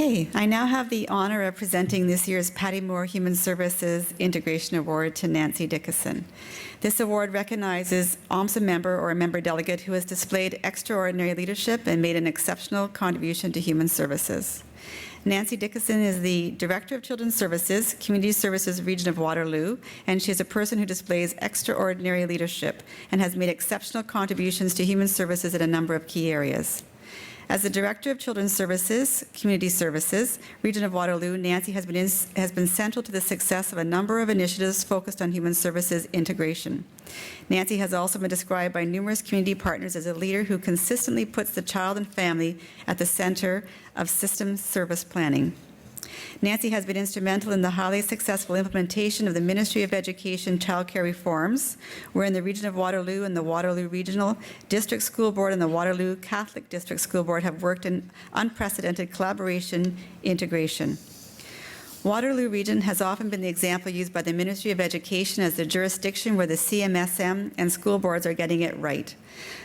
Okay, I now have the honor of presenting this year's Patti Moore Human Services Integration Award to Nancy Dickieson. This award recognizes OMSSA member or a member delegate who has displayed extraordinary leadership and made an exceptional contribution to human services. Nancy Dickieson is the Director of Children's Services, Community Services Region of Waterloo, and she is a person who displays extraordinary leadership and has made exceptional contributions to human services in a number of key areas. As the Director of Children's Services, Community Services, Region of Waterloo, Nancy has been central to the success of a number of initiatives focused on human services integration. Nancy has also been described by numerous community partners as a leader who consistently puts the child and family at the center of system service planning. Nancy has been instrumental in the highly successful implementation of the Ministry of Education childcare reforms, where in the region of Waterloo and the Waterloo Regional District School Board and the Waterloo Catholic District School Board have worked in unprecedented collaboration integration. Waterloo Region has often been the example used by the Ministry of Education as the jurisdiction where the CMSM and school boards are getting it right.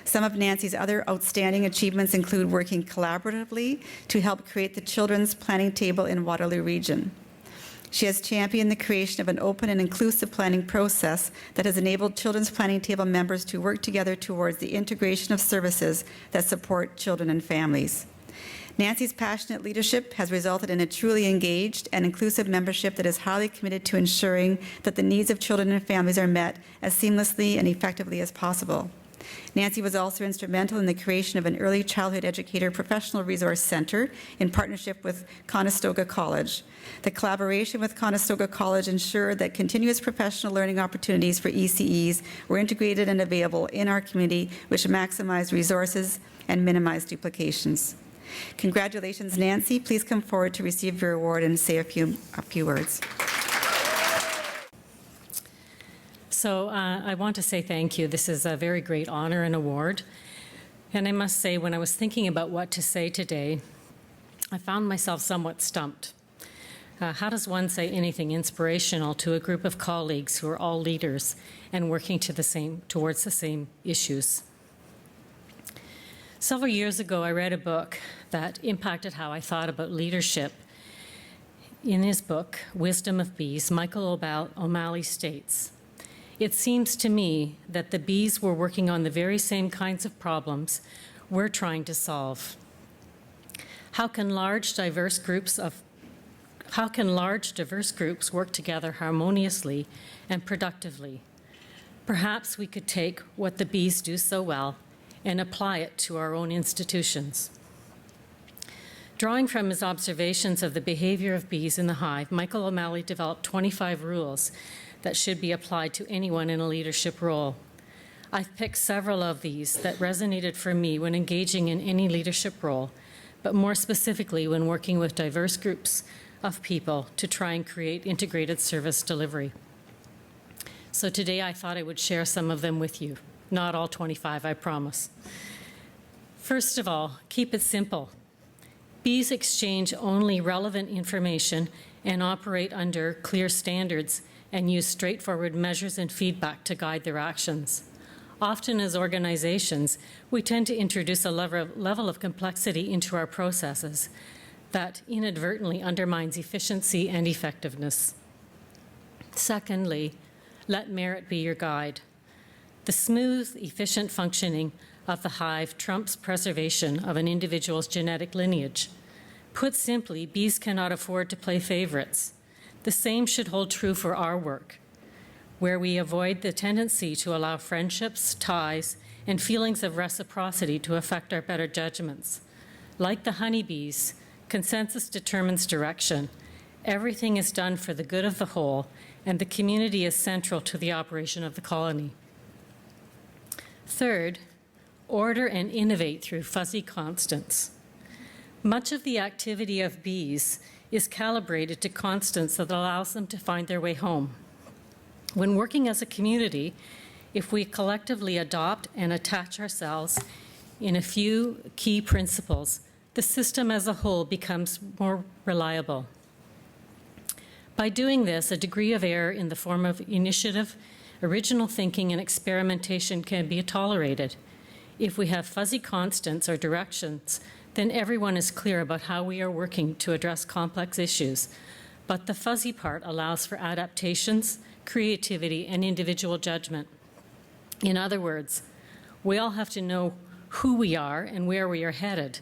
Some of Nancy's other outstanding achievements include working collaboratively to help create the Children's Planning Table in Waterloo Region. She has championed the creation of an open and inclusive planning process that has enabled Children's Planning Table members to work together towards the integration of services that support children and families. Nancy's passionate leadership has resulted in a truly engaged and inclusive membership that is highly committed to ensuring that the needs of children and families are met as seamlessly and effectively as possible. Nancy was also instrumental in the creation of an early childhood educator professional resource center in partnership with Conestoga College. The collaboration with Conestoga College ensured that continuous professional learning opportunities for ECEs were integrated and available in our community, which maximized resources and minimized duplications. Congratulations, Nancy. Please come forward to receive your award and say a few words. So I want to say thank you. This is a very great honor and award. And I must say, when I was thinking about what to say today, I found myself somewhat stumped. How does one say anything inspirational to a group of colleagues who are all leaders and working towards the same issues? Several years ago, I read a book that impacted how I thought about leadership. In his book, Wisdom of Bees, Michael O'Malley states, "It seems to me that the bees were working on the very same kinds of problems we're trying to solve. How can large, diverse groups work together harmoniously and productively? Perhaps we could take what the bees do so well and apply it to our own institutions." Drawing from his observations of the behavior of bees in the hive, Michael O'Malley developed 25 rules that should be applied to anyone in a leadership role. I've picked several of these that resonated for me when engaging in any leadership role, but more specifically when working with diverse groups of people to try and create integrated service delivery. So today I thought I would share some of them with you. Not all 25, I promise. First of all, keep it simple. Bees exchange only relevant information and operate under clear standards and use straightforward measures and feedback to guide their actions. Often as organizations, we tend to introduce a level of complexity into our processes that inadvertently undermines efficiency and effectiveness. Secondly, let merit be your guide. The smooth, efficient functioning of the hive trumps preservation of an individual's genetic lineage. Put simply, bees cannot afford to play favorites. The same should hold true for our work, where we avoid the tendency to allow friendships, ties, and feelings of reciprocity to affect our better judgments. Like the honeybees, consensus determines direction. Everything is done for the good of the whole, and the community is central to the operation of the colony. Third, order and innovate through fuzzy constants. Much of the activity of bees is calibrated to constants that allows them to find their way home. When working as a community, if we collectively adopt and attach ourselves in a few key principles, the system as a whole becomes more reliable. By doing this, a degree of error in the form of initiative, original thinking, and experimentation can be tolerated. If we have fuzzy constants or directions then everyone is clear about how we are working to address complex issues. But the fuzzy part allows for adaptations, creativity, and individual judgment. In other words, we all have to know who we are and where we are headed,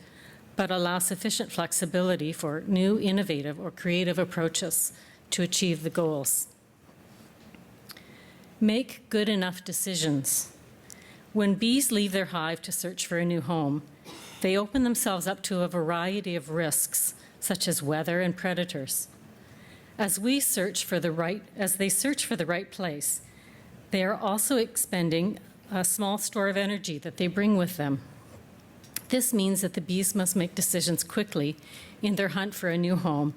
but allow sufficient flexibility for new, innovative, or creative approaches to achieve the goals. Make good enough decisions. When bees leave their hive to search for a new home, they open themselves up to a variety of risks, such as weather and predators. As they search for the right place, they are also expending a small store of energy that they bring with them. This means that the bees must make decisions quickly in their hunt for a new home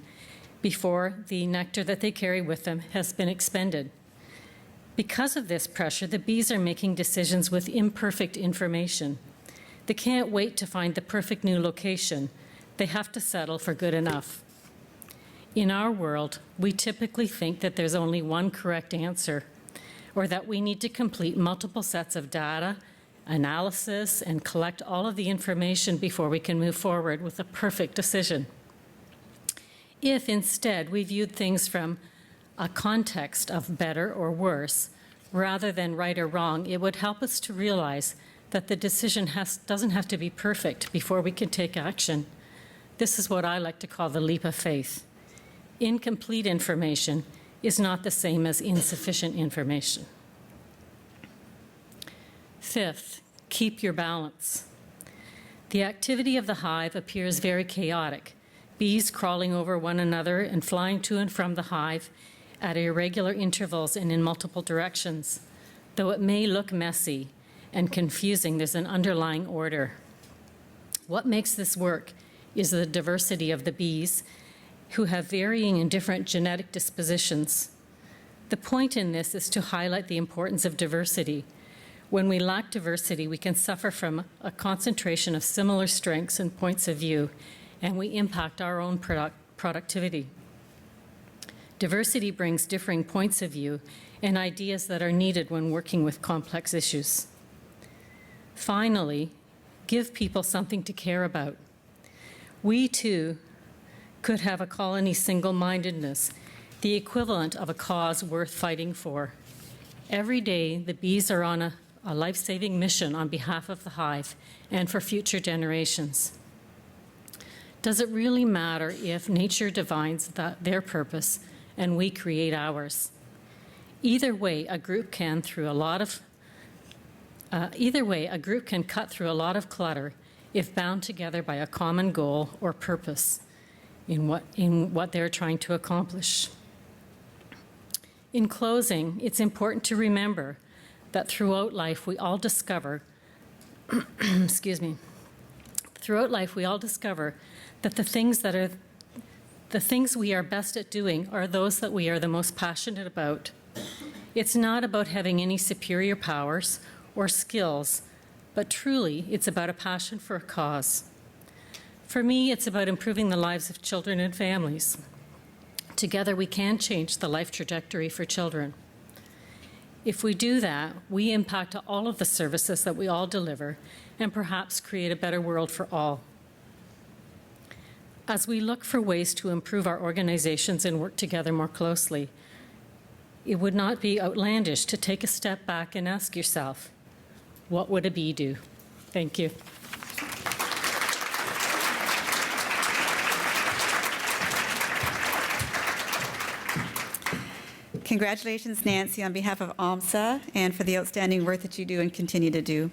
before the nectar that they carry with them has been expended. Because of this pressure, the bees are making decisions with imperfect information. They can't wait to find the perfect new location. They have to settle for good enough. In our world, we typically think that there's only one correct answer, or that we need to complete multiple sets of data, analysis, and collect all of the information before we can move forward with a perfect decision. If instead we viewed things from a context of better or worse, rather than right or wrong, it would help us to realize that the decision doesn't have to be perfect before we can take action. This is what I like to call the leap of faith. Incomplete information is not the same as insufficient information. Fifth, keep your balance. The activity of the hive appears very chaotic. Bees crawling over one another and flying to and from the hive at irregular intervals and in multiple directions. Though it may look messy and confusing, there's an underlying order. What makes this work is the diversity of the bees, who have varying and different genetic dispositions. The point in this is to highlight the importance of diversity. When we lack diversity, we can suffer from a concentration of similar strengths and points of view, and we impact our own productivity. Diversity brings differing points of view and ideas that are needed when working with complex issues. Finally, give people something to care about. We, too, could have a colony single-mindedness, the equivalent of a cause worth fighting for. Every day, the bees are on a life-saving mission on behalf of the hive and for future generations. Does it really matter if nature defines their purpose and we create ours? Either way, a group can cut through a lot of clutter if bound together by a common goal or purpose in what they're trying to accomplish. In closing, it's important to remember that throughout life we all discover that the things we are best at doing are those that we are the most passionate about. It's not about having any superior powers or skills, but truly it's about a passion for a cause. For me, it's about improving the lives of children and families. Together we can change the life trajectory for children. If we do that, we impact all of the services that we all deliver and perhaps create a better world for all. As we look for ways to improve our organizations and work together more closely, it would not be outlandish to take a step back and ask yourself, what would a bee do? Thank you. Congratulations, Nancy, on behalf of OMSSA and for the outstanding work that you do and continue to do.